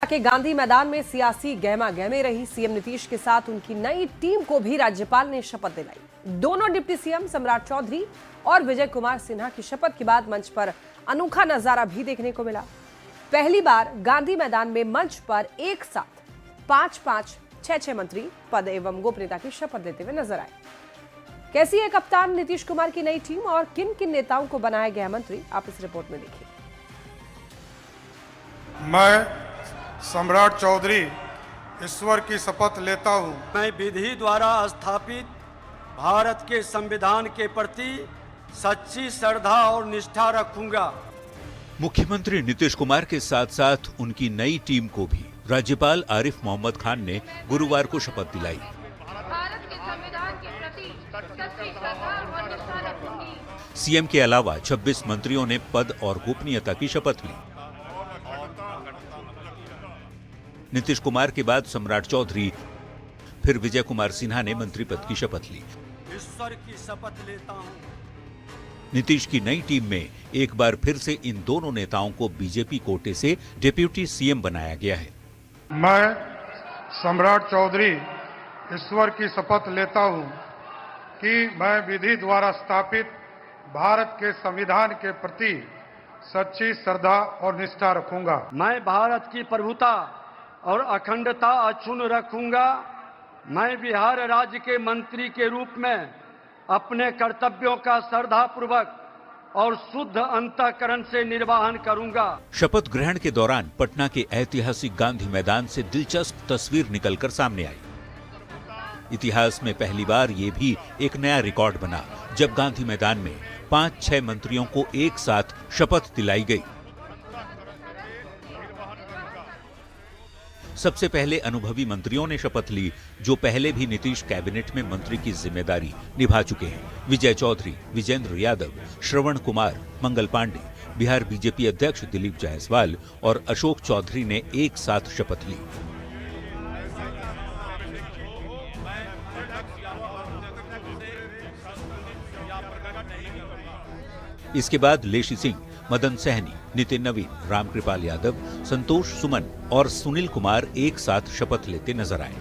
के गांधी मैदान में सियासी गहमा गहमे रही। सीएम नीतीश के साथ उनकी नई टीम को भी राज्यपाल ने शपथ दिलाई। दोनों डिप्टी सीएम सम्राट चौधरी और विजय कुमार सिन्हा की शपथ के बाद मंच पर अनोखा नजारा भी देखने को मिला। पहली बार गांधी मैदान में मंच पर एक साथ 5-5, 6-6 मंत्री पद एवं गोपनीयता की शपथ लेते हुए नजर आए। कैसी है कप्तान नीतीश कुमार की नई टीम और किन किन नेताओं को बनाया गया मंत्री, आप इस रिपोर्ट में देखिए। मैं सम्राट चौधरी ईश्वर की शपथ लेता हूं। मैं विधि द्वारा स्थापित भारत के संविधान के प्रति सच्ची श्रद्धा और निष्ठा रखूंगा। मुख्यमंत्री नीतीश कुमार के साथ साथ उनकी नई टीम को भी राज्यपाल आरिफ मोहम्मद खान ने गुरुवार को शपथ दिलाई। भारत के संविधान के प्रति सच्ची श्रद्धा और निष्ठा रखूंगी। सीएम के अलावा 26 मंत्रियों ने पद और गोपनीयता की शपथ ली। नीतीश कुमार के बाद सम्राट चौधरी, फिर विजय कुमार सिन्हा ने मंत्री पद की शपथ ली। ईश्वर की शपथ लेता हूं। नीतीश की नई टीम में एक बार फिर से इन दोनों नेताओं को बीजेपी कोटे से डिप्टी सीएम बनाया गया है। मैं सम्राट चौधरी ईश्वर की शपथ लेता हूं कि मैं विधि द्वारा स्थापित भारत के संविधान के प्रति सच्ची श्रद्धा और निष्ठा रखूंगा। मैं भारत की प्रभुता और अखंडता अक्षुण्ण रखूंगा। मैं बिहार राज्य के मंत्री के रूप में अपने कर्तव्यों का श्रद्धापूर्वक और शुद्ध अंतःकरण से निर्वहन करूंगा। शपथ ग्रहण के दौरान पटना के ऐतिहासिक गांधी मैदान से दिलचस्प तस्वीर निकलकर सामने आई। इतिहास में पहली बार ये भी एक नया रिकॉर्ड बना जब गांधी मैदान में 5-6 मंत्रियों को एक साथ शपथ दिलाई गई। सबसे पहले अनुभवी मंत्रियों ने शपथ ली जो पहले भी नीतीश कैबिनेट में मंत्री की जिम्मेदारी निभा चुके हैं। विजय चौधरी, विजेंद्र यादव, श्रवण कुमार, मंगल पांडे, बिहार बीजेपी अध्यक्ष दिलीप जायसवाल और अशोक चौधरी ने एक साथ शपथ ली। इसके बाद लेशी सिंह, मदन सहनी, नितिन नवीन, रामकृपाल यादव, संतोष सुमन और सुनील कुमार एक साथ शपथ लेते नजर आए।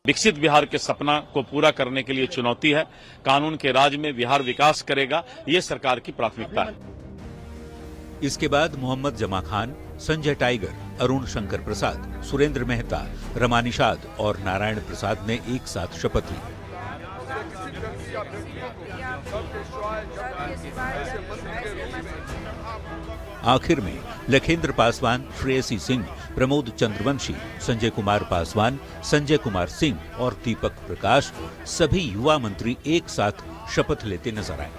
विकसित बिहार के सपना को पूरा करने के लिए चुनौती है। कानून के राज में बिहार विकास करेगा, ये सरकार की प्राथमिकता है। इसके बाद मोहम्मद जमा खान, संजय टाइगर, अरुण शंकर प्रसाद, सुरेंद्र मेहता, रमा निषाद और नारायण प्रसाद ने एक साथ शपथ ली। आखिर में लखेंद्र पासवान, श्रेयसी सिंह, प्रमोद चंद्रवंशी, संजय कुमार पासवान, संजय कुमार सिंह और दीपक प्रकाश सभी युवा मंत्री एक साथ शपथ लेते नजर आए।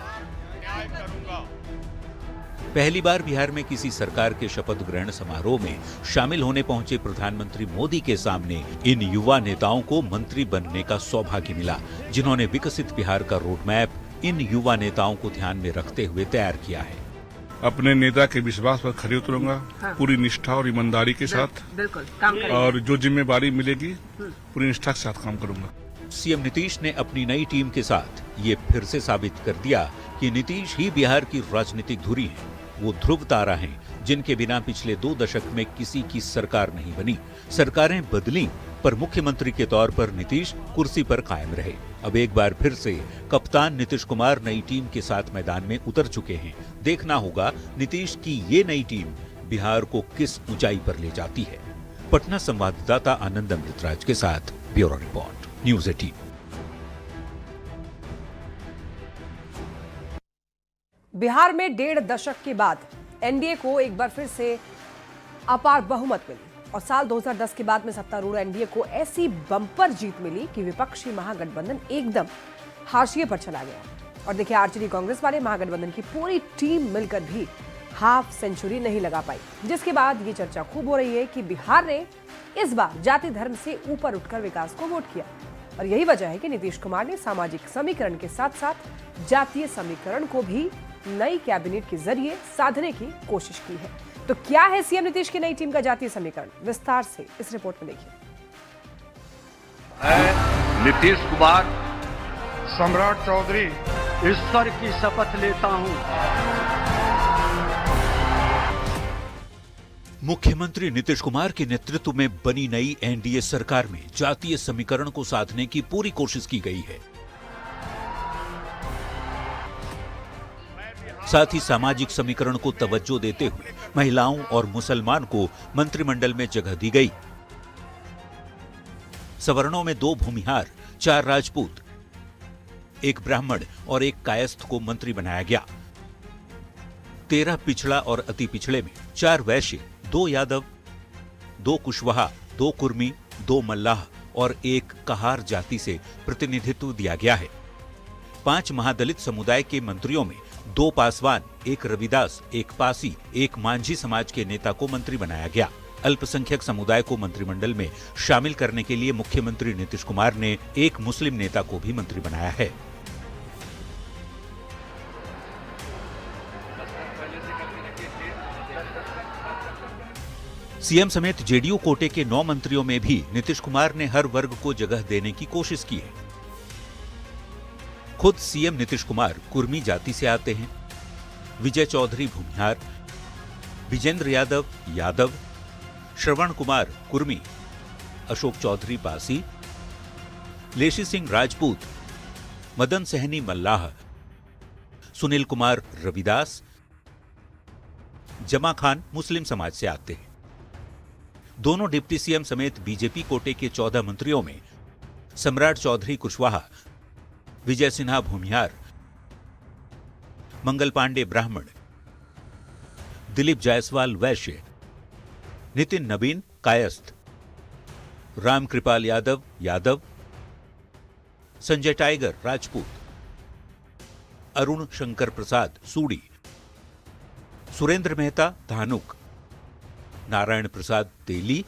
पहली बार बिहार में किसी सरकार के शपथ ग्रहण समारोह में शामिल होने पहुंचे प्रधानमंत्री मोदी के सामने इन युवा नेताओं को मंत्री बनने का सौभाग्य मिला, जिन्होंने विकसित बिहार का रोड मैप इन युवा नेताओं को ध्यान में रखते हुए तैयार किया है। अपने नेता के विश्वास पर खड़े उतरूंगा, पूरी निष्ठा और ईमानदारी के साथ, और जो जिम्मेदारी मिलेगी पूरी निष्ठा के साथ काम करूंगा। सीएम नीतीश ने अपनी नई टीम के साथ ये फिर से साबित कर दिया कि नीतीश ही बिहार की राजनीतिक धुरी है। वो ध्रुव तारा हैं जिनके बिना पिछले 2 दशक में किसी की सरकार नहीं बनी। सरकारें बदली पर मुख्यमंत्री के तौर पर नीतीश कुर्सी पर कायम रहे। अब एक बार फिर से कप्तान नीतीश कुमार नई टीम के साथ मैदान में उतर चुके हैं। देखना होगा नीतीश की ये नई टीम बिहार को किस ऊंचाई पर ले जाती है। पटना संवाददाता आनंद अमृतराज के साथ ब्यूरो रिपोर्ट, न्यूज़ 18। बिहार में 1.5 दशक के बाद एनडीए को एक बार फिर से अपार बहुमत मिली और साल 2010 के बाद में सत्तारूढ़ एनडीए को ऐसी बम्पर जीत मिली कि विपक्षी महागठबंधन एकदम हाशिए पर चला गया। और देखिए, आरजेडी कांग्रेस वाले महागठबंधन की पूरी टीम मिलकर भी हाफ सेंचुरी नहीं लगा पाई, जिसके बाद ये चर्चा खूब हो रही है कि बिहार ने इस बार जाति धर्म से ऊपर उठकर विकास को वोट किया। और यही वजह है कि नीतीश कुमार ने सामाजिक समीकरण के साथ साथ जातीय समीकरण को भी नई कैबिनेट के जरिए साधने की कोशिश की है। तो क्या है सीएम नीतीश की नई टीम का जातीय समीकरण, विस्तार से इस रिपोर्ट में देखिए। नीतीश कुमार सम्राट चौधरी ईश्वर की शपथ लेता हूं। मुख्यमंत्री नीतीश कुमार के नेतृत्व में बनी नई एनडीए सरकार में जातीय समीकरण को साधने की पूरी कोशिश की गई है। साथ ही सामाजिक समीकरण को तवज्जो देते हुए महिलाओं और मुसलमान को मंत्रिमंडल में जगह दी गई। सवर्णों में 2 भूमिहार, 4 राजपूत, 1 ब्राह्मण और 1 कायस्थ को मंत्री बनाया गया। 13 पिछड़ा और अति पिछड़े में 4 वैश्य, 2 यादव, 2 कुशवाहा, 2 कुर्मी, 2 मल्लाह और 1 कहार जाति से प्रतिनिधित्व दिया गया है। 5 महादलित समुदाय के मंत्रियों में 2 पासवान, 1 रविदास, 1 पासी, 1 मांझी समाज के नेता को मंत्री बनाया गया। अल्पसंख्यक समुदाय को मंत्रिमंडल में शामिल करने के लिए मुख्यमंत्री नीतीश कुमार ने 1 मुस्लिम नेता को भी मंत्री बनाया है। सीएम समेत जेडीयू कोटे के 9 मंत्रियों में भी नीतीश कुमार ने हर वर्ग को जगह देने की कोशिश की है। खुद सीएम नीतीश कुमार कुर्मी जाति से आते हैं। विजय चौधरी भूमिहार, विजेंद्र यादव यादव, श्रवण कुमार कुर्मी, अशोक चौधरी पासी, लेशी सिंह राजपूत, मदन सहनी मल्लाह, सुनील कुमार रविदास, जमा खान मुस्लिम समाज से आते हैं। दोनों डिप्टी सीएम समेत बीजेपी कोटे के 14 मंत्रियों में सम्राट चौधरी कुशवाहा, विजय सिन्हा भूमिहार, मंगल पांडे ब्राह्मण, दिलीप जायसवाल वैश्य, नितिन नवीन कायस्थ, रामकृपाल यादव यादव, संजय टाइगर राजपूत, अरुण शंकर प्रसाद सूडी, सुरेंद्र मेहता धानुक, नारायण प्रसाद तेली,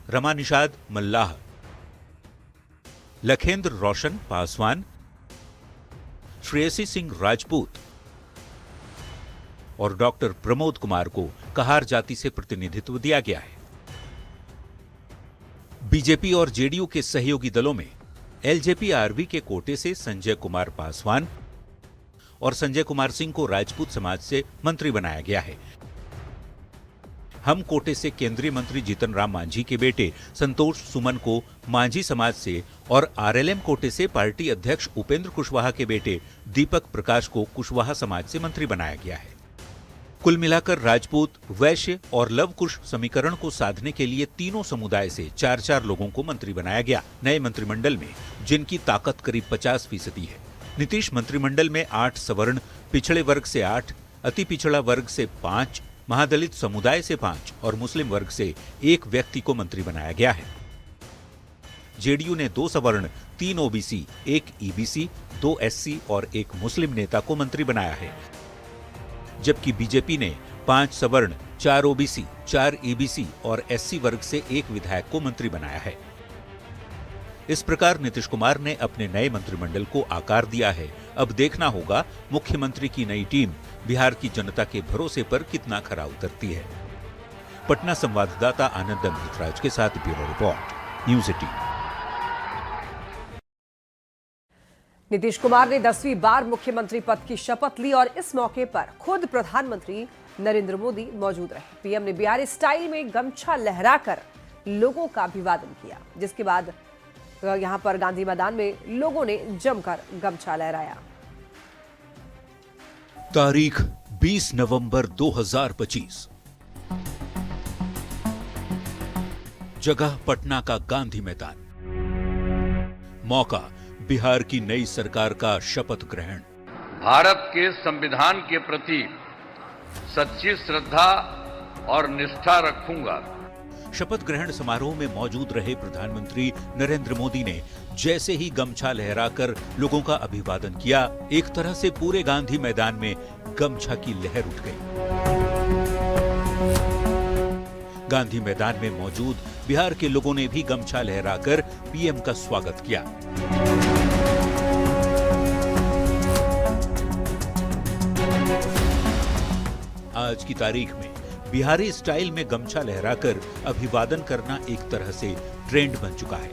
रमा निषाद मल्लाह, लखेंद्र रोशन पासवान, श्रेयसी सिंह राजपूत और डॉक्टर प्रमोद कुमार को कहार जाति से प्रतिनिधित्व दिया गया है। बीजेपी और जेडीयू के सहयोगी दलों में एलजेपी आरवी के कोटे से संजय कुमार पासवान और संजय कुमार सिंह को राजपूत समाज से मंत्री बनाया गया है। हम कोटे से केंद्रीय मंत्री जीतन राम मांझी के बेटे संतोष सुमन को मांझी समाज से और आरएलएम कोटे से पार्टी अध्यक्ष उपेंद्र कुशवाहा के बेटे दीपक प्रकाश को कुशवाहा समाज से मंत्री बनाया गया है। कुल मिलाकर राजपूत, वैश्य और लवकुश समीकरण को साधने के लिए तीनों समुदाय से 4-4 लोगों को मंत्री बनाया गया। नए मंत्रिमंडल में जिनकी ताकत करीब 50% है। नीतीश मंत्रिमंडल में 8 सवर्ण, पिछड़े वर्ग से 8, अति पिछड़ा वर्ग से 5, महादलित समुदाय से 5 और मुस्लिम वर्ग से 1 व्यक्ति को मंत्री बनाया गया है। जेडीयू ने 2 सवर्ण, 3 ओबीसी, 1 ईबीसी, 2 एससी और 1 मुस्लिम नेता को मंत्री बनाया है, जबकि बीजेपी ने 5 सवर्ण, 4 ओबीसी, 4 ईबीसी और एससी वर्ग से 1 विधायक को मंत्री बनाया है। इस प्रकार नीतीश कुमार ने अपने नए मंत्रिमंडल को आकार दिया है। अब देखना होगा मुख्यमंत्री की नई टीम बिहार की जनता के भरोसे पर कितना खरा उतरती है। पटना संवाददाता आनंद अमृतराज के साथ bureau report, news 18। Nitish Kumar ने 10वीं बार मुख्यमंत्री पद की शपथ ली और इस मौके पर खुद प्रधानमंत्री नरेंद्र मोदी मौजूद रहे। पीएम ने बिहारी स्टाइल में गमछा लहराकर लोगों का अभिवादन किया, जिसके बाद यहां पर गांधी मैदान में लोगों ने जमकर गमछा लहराया। तारीख 20 नवंबर 2025। जगह पटना का गांधी मैदान। मौका बिहार की नई सरकार का शपथ ग्रहण। भारत के संविधान के प्रति सच्ची श्रद्धा और निष्ठा रखूंगा। शपथ ग्रहण समारोह में मौजूद रहे प्रधानमंत्री नरेंद्र मोदी ने जैसे ही गमछा लहराकर लोगों का अभिवादन किया, एक तरह से पूरे गांधी मैदान में गमछा की लहर उठ गई। गांधी मैदान में मौजूद बिहार के लोगों ने भी गमछा लहराकर पीएम का स्वागत किया। आज की तारीख में बिहारी स्टाइल में गमछा लहराकर अभिवादन करना एक तरह से ट्रेंड बन चुका है।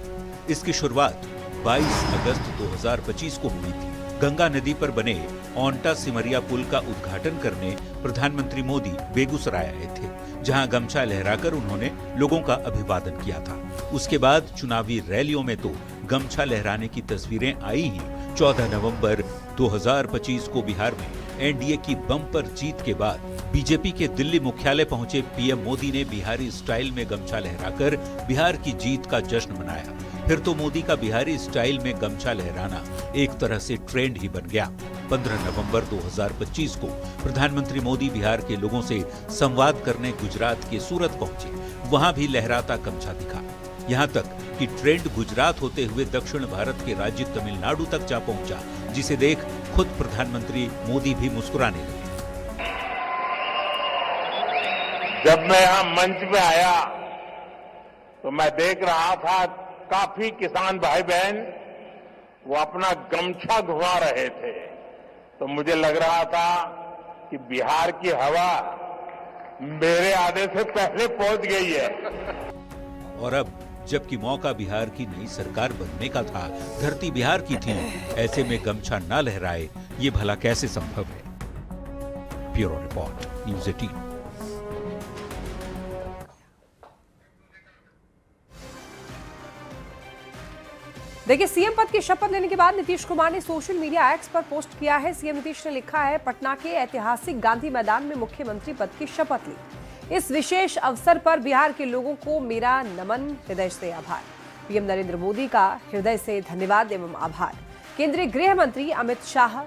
इसकी शुरुआत 22 अगस्त 2025 को हुई थी। गंगा नदी पर बने ओंटा सिमरिया पुल का उद्घाटन करने प्रधानमंत्री मोदी बेगूसराय आए थे, जहां गमछा लहराकर उन्होंने लोगों का अभिवादन किया था। उसके बाद चुनावी रैलियों में तो गमछा लहराने की तस्वीरें आई ही। 14 नवंबर 2025 को बिहार में एनडीए की बम्पर जीत के बाद बीजेपी के दिल्ली मुख्यालय पहुंचे पीएम मोदी ने बिहारी स्टाइल में गमछा लहराकर बिहार की जीत का जश्न मनाया। फिर तो मोदी का बिहारी स्टाइल में गमछा लहराना एक तरह से ट्रेंड ही बन गया। 15 नवंबर 2025 को प्रधानमंत्री मोदी बिहार के लोगों से संवाद करने गुजरात के सूरत पहुंचे। वहां भी लहराता गमछा दिखा। यहां तक कि ट्रेंड गुजरात होते हुए दक्षिण भारत के राज्य तमिलनाडु तक जा पहुंचा, जिसे देख खुद प्रधानमंत्री मोदी भी मुस्कुराने लगे। जब मैं यहाँ मंच में आया तो मैं देख रहा था काफी किसान भाई बहन वो अपना गमछा घुमा रहे थे, तो मुझे लग रहा था कि बिहार की हवा मेरे आने से पहले पहुंच गई है। और अब जबकि मौका बिहार की नई सरकार बनने का था, धरती बिहार की थी, ऐसे में गमछा न लहराए ये भला कैसे संभव है? Bureau report, news 18। देखिए, सीएम पद की शपथ लेने के बाद नीतीश कुमार ने सोशल मीडिया एक्स पर पोस्ट किया है। सीएम नीतीश ने लिखा है, पटना के ऐतिहासिक गांधी मैदान में मुख्यमंत्री पद की शपथ ली। इस विशेष अवसर पर बिहार के लोगों को मेरा नमन, हृदय से आभार। पीएम नरेंद्र मोदी का हृदय से धन्यवाद एवं आभार। केंद्रीय गृह मंत्री अमित शाह,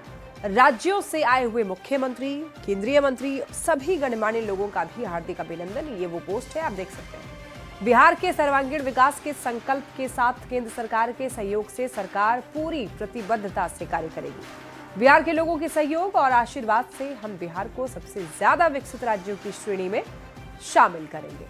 राज्यों से आए हुए मुख्यमंत्री, केंद्रीय मंत्री, सभी गणमान्य लोगों का भी हार्दिक अभिनंदन। ये वो पोस्ट है, आप देख सकते हैं। बिहार के सर्वांगीण विकास के संकल्प के साथ केंद्र सरकार के सहयोग से सरकार पूरी प्रतिबद्धता से कार्य करेगी। बिहार के लोगों के सहयोग और आशीर्वाद से हम बिहार को सबसे ज्यादा विकसित राज्यों की श्रेणी में शामिल करेंगे।